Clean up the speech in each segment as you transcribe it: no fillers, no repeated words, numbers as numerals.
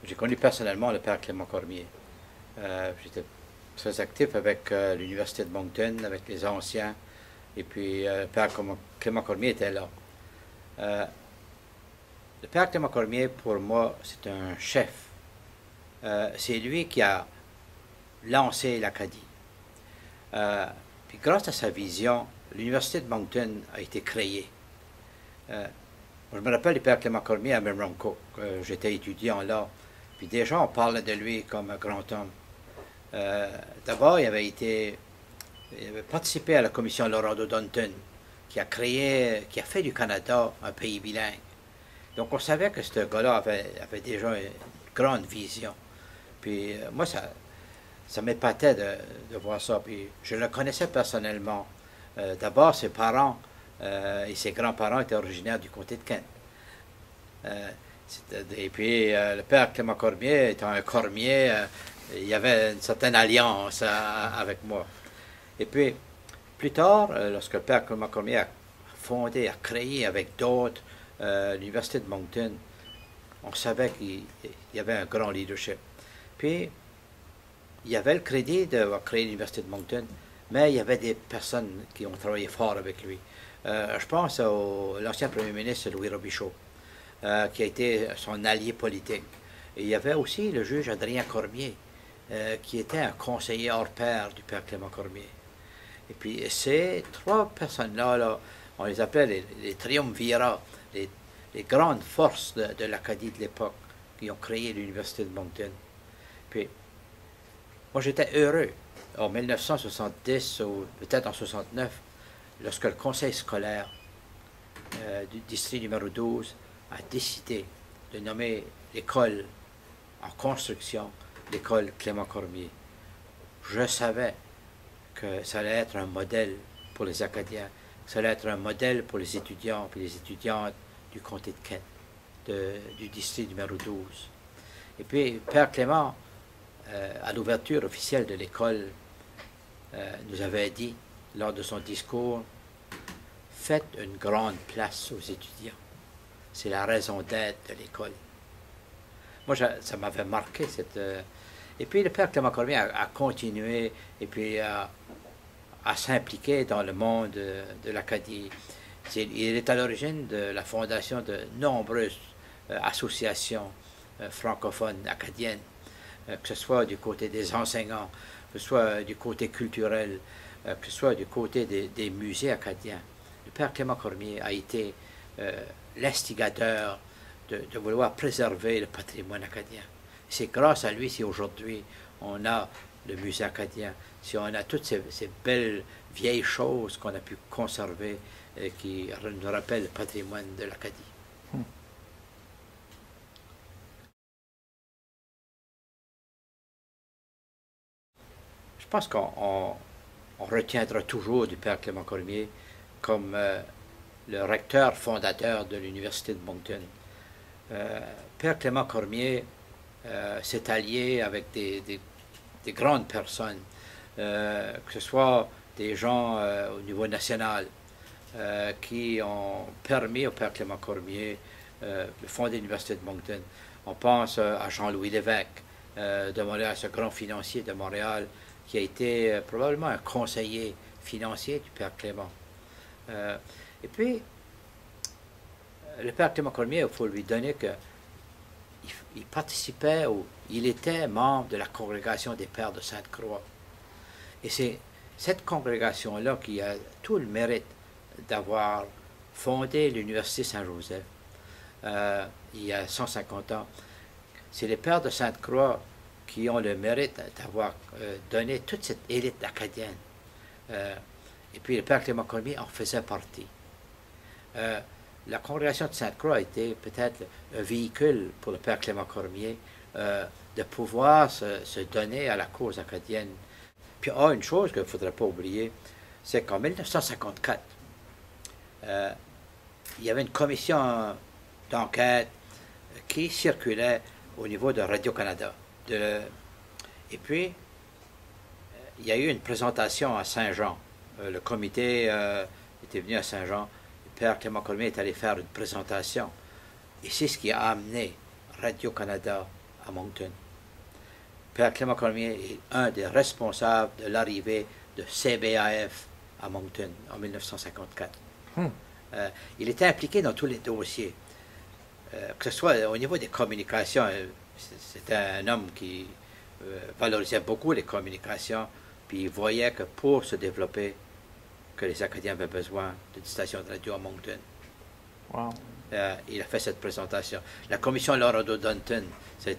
J'ai connu personnellement le père Clément Cormier. J'étais très actif avec l'Université de Moncton, avec les anciens, et puis le père Clément Cormier était là. Euh, le père Clément Cormier, pour moi, c'est un chef. C'est lui qui a lancé l'Acadie. Puis grâce à sa vision, l'Université de Moncton a été créée. Euh, je me rappelle du père Clément Cormier à Memramco, j'étais étudiant là. Puis déjà, on parlait de lui comme un grand homme. D'abord, il avait participé à la commission Laurent Danton, qui a fait du Canada un pays bilingue. Donc on savait que ce gars-là avait déjà une grande vision. Puis moi, ça m'épatait de voir ça. Puis je le connaissais personnellement. D'abord, ses parents et ses grands-parents étaient originaires du comté de Kent. Euh, et puis le père Clément Cormier, étant un Cormier, il y avait une certaine alliance avec moi. Et puis, plus tard, lorsque le père Clément Cormier a fondé, a créé avec d'autres l'Université de Moncton, on savait qu'il y avait un grand leadership. Puis, il y avait le crédit d'avoir créé l'Université de Moncton, mais il y avait des personnes qui ont travaillé fort avec lui. Je pense à l'ancien premier ministre Louis Robichaud, qui a été son allié politique. Et il y avait aussi le juge Adrien Cormier, qui était un conseiller hors pair du père Clément Cormier. Et puis ces trois personnes-là, là, on les appelait les triumvirats, les grandes forces de l'Acadie de l'époque, qui ont créé l'Université de Moncton. Puis moi j'étais heureux en 1970 ou peut-être en 69, lorsque le conseil scolaire du district numéro 12 a décidé de nommer l'école en construction l'école Clément Cormier. Je savais que ça allait être un modèle pour les Acadiens, que ça allait être un modèle pour les étudiants et les étudiantes du comté de Kent, du district numéro 12. Et puis, Père Clément, à l'ouverture officielle de l'école, nous avait dit, lors de son discours, faites une grande place aux étudiants. C'est la raison d'être de l'école. Moi, ça m'avait marqué cette. Et puis le père Clément Cormier a continué et puis à s'impliquer dans le monde de l'Acadie. Il est à l'origine de la fondation de nombreuses associations francophones acadiennes, que ce soit du côté des enseignants, que ce soit du côté culturel, que ce soit du côté des musées acadiens. Le père Clément Cormier a été l'instigateur de vouloir préserver le patrimoine acadien. C'est grâce à lui si aujourd'hui on a le musée acadien, si on a toutes ces belles vieilles choses qu'on a pu conserver et qui nous rappellent le patrimoine de l'Acadie. Je pense qu'on retiendra toujours du père Clément Cormier comme le recteur fondateur de l'Université de Moncton. Père Clément Cormier s'est allié avec des grandes personnes, que ce soit des gens au niveau national qui ont permis au père Clément Cormier de fonder l'Université de Moncton. On pense à Jean-Louis Lévesque de Montréal, ce grand financier de Montréal qui a été probablement un conseiller financier du père Clément. Et puis, le père Clément Cormier, il faut lui donner que il participait, ou il était membre de la congrégation des Pères de Sainte-Croix. Et c'est cette congrégation-là qui a tout le mérite d'avoir fondé l'Université Saint-Joseph il y a 150 ans. C'est les Pères de Sainte-Croix qui ont le mérite d'avoir donné toute cette élite acadienne. Et puis le père Clément Cormier en faisait partie. La congrégation de Sainte-Croix a été peut-être un véhicule pour le père Clément Cormier de pouvoir se donner à la cause acadienne. Puis une chose qu'il ne faudrait pas oublier, c'est qu'en 1954, il y avait une commission d'enquête qui circulait au niveau de Radio-Canada. Et puis, il y a eu une présentation à Saint-Jean. Le comité était venu à Saint-Jean. Le père Clément Cormier est allé faire une présentation. Et c'est ce qui a amené Radio-Canada à Moncton. Père Clément Cormier est un des responsables de l'arrivée de CBAF à Moncton en 1954. Il était impliqué dans tous les dossiers, que ce soit au niveau des communications. C'était un homme qui valorisait beaucoup les communications, puis il voyait que pour se développer, que les Acadiens avaient besoin d'une station de radio à Moncton. Wow. Il a fait cette présentation. La commission Laura Dunton,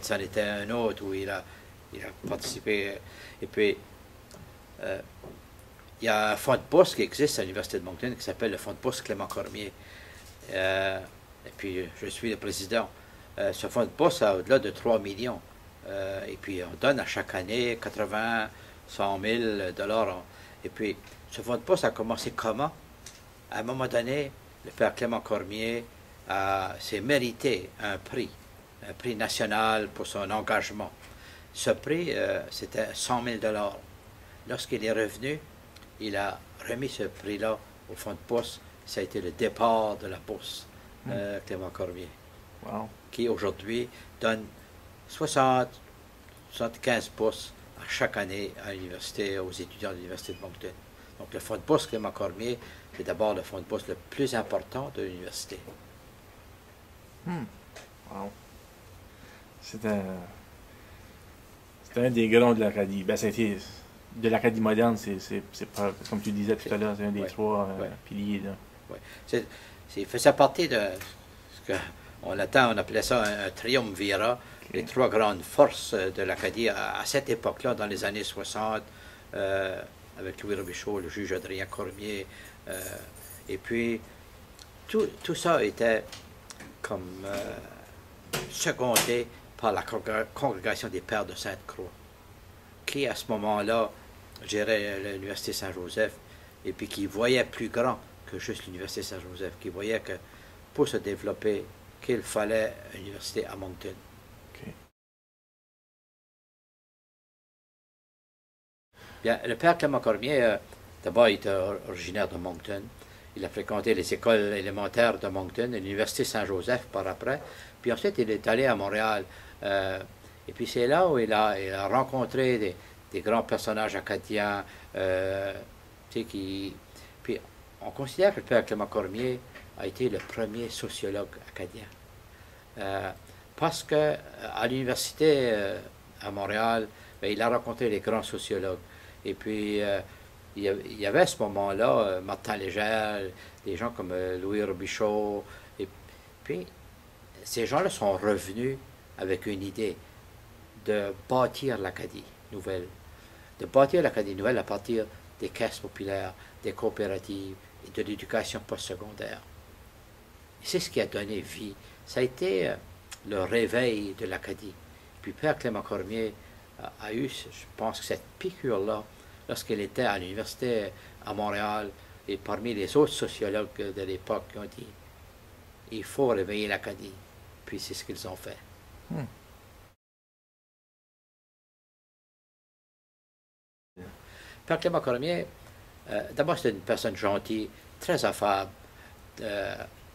c'en était un autre où il a participé. Et puis, il y a un fonds de bourse qui existe à l'Université de Moncton qui s'appelle le fonds de bourse Clément Cormier. Et puis, je suis le président. Ce fonds de bourse a au-delà de 3 millions. Et puis, on donne à chaque année 80, 100 000 dollars. Et puis, ce fonds de bourse a commencé comment? À un moment donné, le père Clément Cormier s'est mérité un prix national pour son engagement. Ce prix, c'était 100 000 dollars. Lorsqu'il est revenu, il a remis ce prix-là au fonds de bourse. Ça a été le départ de la bourse Clément Cormier, qui aujourd'hui donne 75 bourses à chaque année à l'université, aux étudiants de l'Université de Moncton. Donc le fonds de bourse Clément Cormier, c'est d'abord le fonds de bourse le plus important de l'université. Wow. C'était un des grands de l'Acadie. Ben, c'était de l'Acadie moderne, c'est pas, comme tu disais tout à l'heure, c'est un des trois piliers. Ouais. Il faisait partie de ce qu'on appelait ça un triumvirat, les trois grandes forces de l'Acadie à cette époque-là, dans les années 60, avec Louis Robichaud, le juge Adrien Cormier, et puis tout ça était comme secondé par la congrégation des Pères de Sainte-Croix, qui à ce moment-là gérait l'Université Saint-Joseph, et puis qui voyait plus grand que juste l'Université Saint-Joseph, qui voyait que pour se développer, qu'il fallait une université à Moncton. Bien, le père Clément Cormier, d'abord, il était originaire de Moncton. Il a fréquenté les écoles élémentaires de Moncton, l'Université Saint-Joseph par après. Puis ensuite, il est allé à Montréal. Et puis c'est là où il a rencontré des grands personnages acadiens. Puis on considère que le père Clément Cormier a été le premier sociologue acadien. Parce qu'à l'université à Montréal, il a rencontré les grands sociologues. Et puis, il y avait à ce moment-là Martin Légère, des gens comme Louis Robichaud. Et puis, ces gens-là sont revenus avec une idée de bâtir l'Acadie nouvelle. De bâtir l'Acadie nouvelle à partir des caisses populaires, des coopératives et de l'éducation postsecondaire. Et c'est ce qui a donné vie. Ça a été le réveil de l'Acadie. Puis Père Clément Cormier a eu, je pense, cette piqûre-là lorsqu'il était à l'université à Montréal et parmi les autres sociologues de l'époque qui ont dit il faut réveiller l'Acadie. Puis c'est ce qu'ils ont fait. Père Clément Cormier, d'abord c'était une personne gentille, très affable,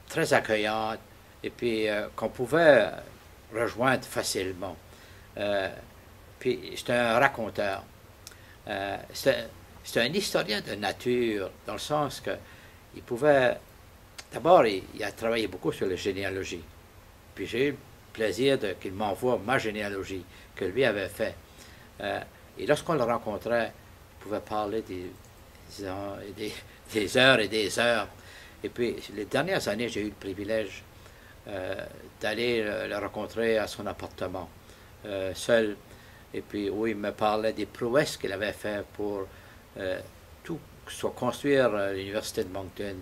très accueillante, et puis qu'on pouvait rejoindre facilement. Puis c'était un raconteur. C'est un historien de nature, dans le sens qu'il pouvait... D'abord, il a travaillé beaucoup sur la généalogie. Puis j'ai eu le plaisir qu'il m'envoie ma généalogie que lui avait fait. Et lorsqu'on le rencontrait, il pouvait parler des heures et des heures. Et puis, les dernières années, j'ai eu le privilège d'aller le rencontrer à son appartement, seul. Et puis, où il me parlait des prouesses qu'il avait fait pour tout, soit construire l'Université de Moncton,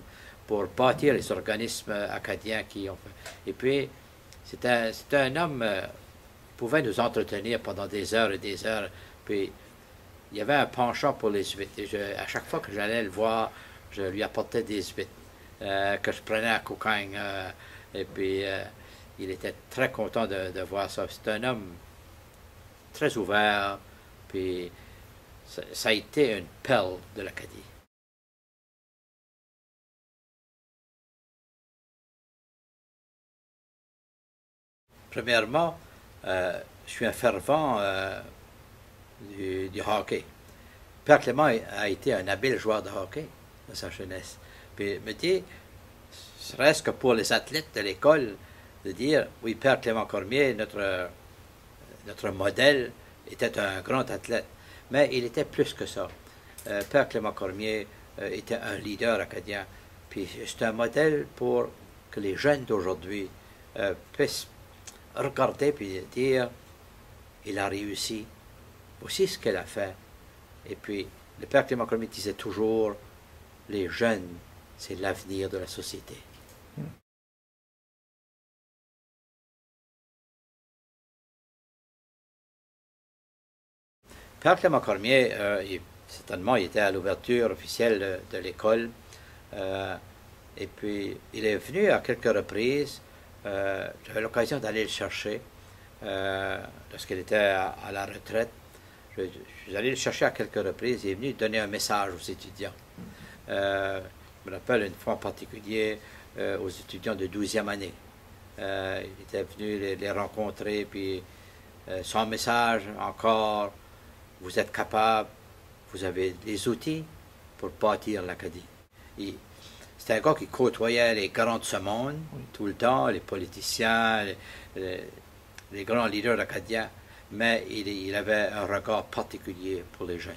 pour bâtir les organismes acadiens qui ont fait. Et puis, c'était un homme qui pouvait nous entretenir pendant des heures et des heures. Puis, il y avait un penchant pour les huîtres. Et à chaque fois que j'allais le voir, je lui apportais des huîtres que je prenais à Cocagne. Et puis, il était très content de voir ça. C'est un homme très ouvert, puis ça a été une perle de l'Acadie. Premièrement, je suis un fervent du hockey. Père Clément a été un habile joueur de hockey dans sa jeunesse. Puis il me dit, serait-ce que pour les athlètes de l'école, de dire, oui, Père Clément Cormier, notre modèle, était un grand athlète. Mais il était plus que ça. Père Clément Cormier était un leader acadien. Puis c'est un modèle pour que les jeunes d'aujourd'hui puissent regarder puis dire, il a réussi. Voici ce qu'elle a fait. Et puis, le Père Clément Cormier disait toujours, les jeunes, c'est l'avenir de la société. Père Clément Cormier, certainement, il était à l'ouverture officielle de l'école. Et puis, il est venu à quelques reprises. J'avais l'occasion d'aller le chercher lorsqu'il était à la retraite. Je suis allé le chercher à quelques reprises. Il est venu donner un message aux étudiants. Je me rappelle une fois en particulier aux étudiants de 12e année. Il était venu les rencontrer, puis son message encore, vous êtes capable, vous avez les outils pour bâtir l'Acadie. C'était un gars qui côtoyait les grands de ce monde tout le temps, les politiciens, les grands leaders acadiens, mais il avait un regard particulier pour les jeunes.